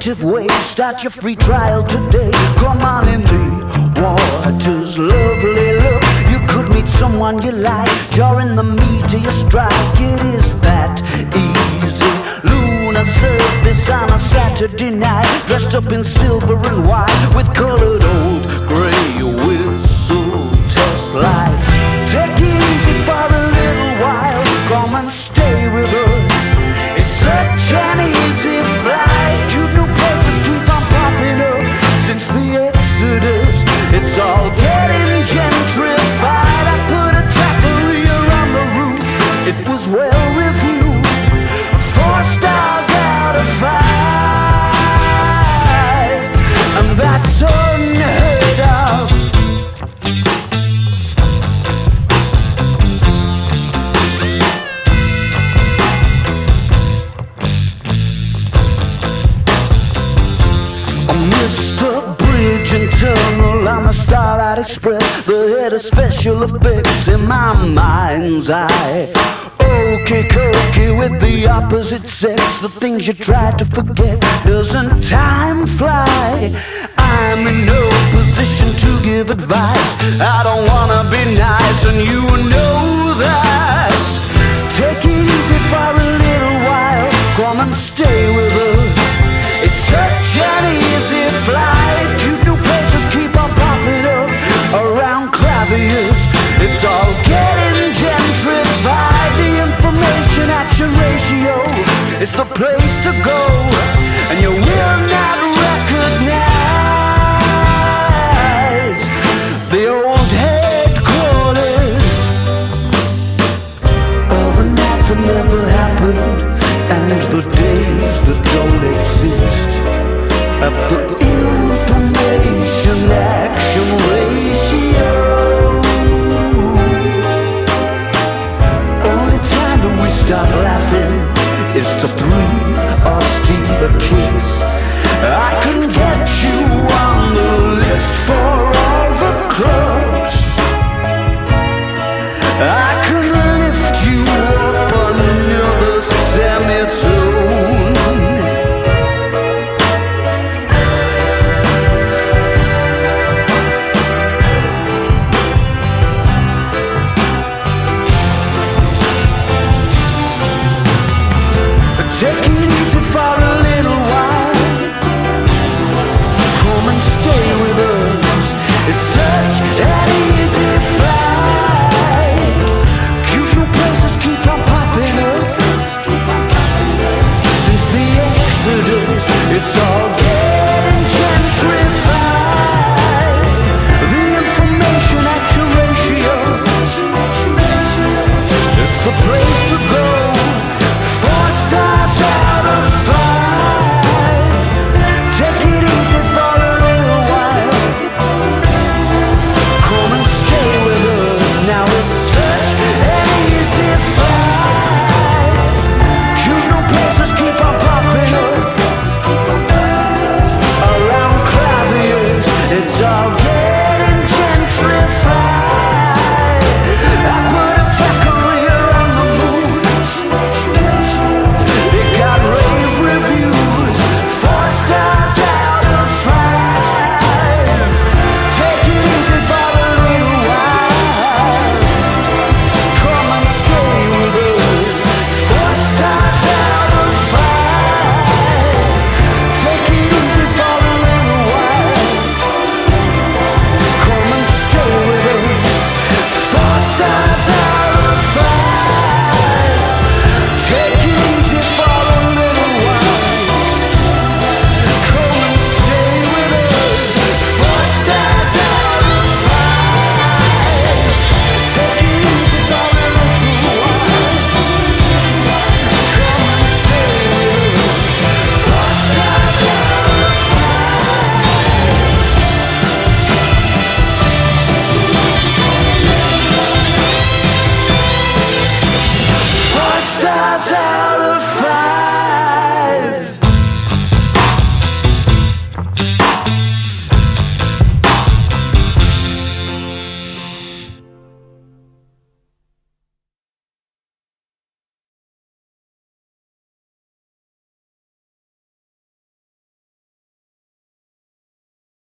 imaginative way. Start your free trial today. Come on in the water's lovely look. You could meet someone you like during the meteor strike. It is that easy. Lunar surface on a Saturday night, dressed up in silver and white with colored old gray whistle test lights. Take it easy for a little while. Come and stay with us. It's such an easy flight. Cute new places keep on popping up since the Exodus. It's all getting gentrified. I put a taquería on the roof. It was well reviewed. 4 stars out of 5. And that's unheard of. Mr. Bridge and Tunnel on the Starlight Express, the head of special effects in my mind's eye. Okey Cokey with the opposite sex, the things you try to forget. Doesn't time fly? I'm in no position to give advice. I don't wanna be nice, and you know that. Take it easy for a little while. Come and stay with us. It's such an easy flight. Cute new places keep on popping up around claviers. It's all getting gentrified. The information action ratio is the place to go, and you will not recognize the old headquarters. All the nights that never happened, and the days that don't exist. At the information action ratio, only time that we stop laughing is to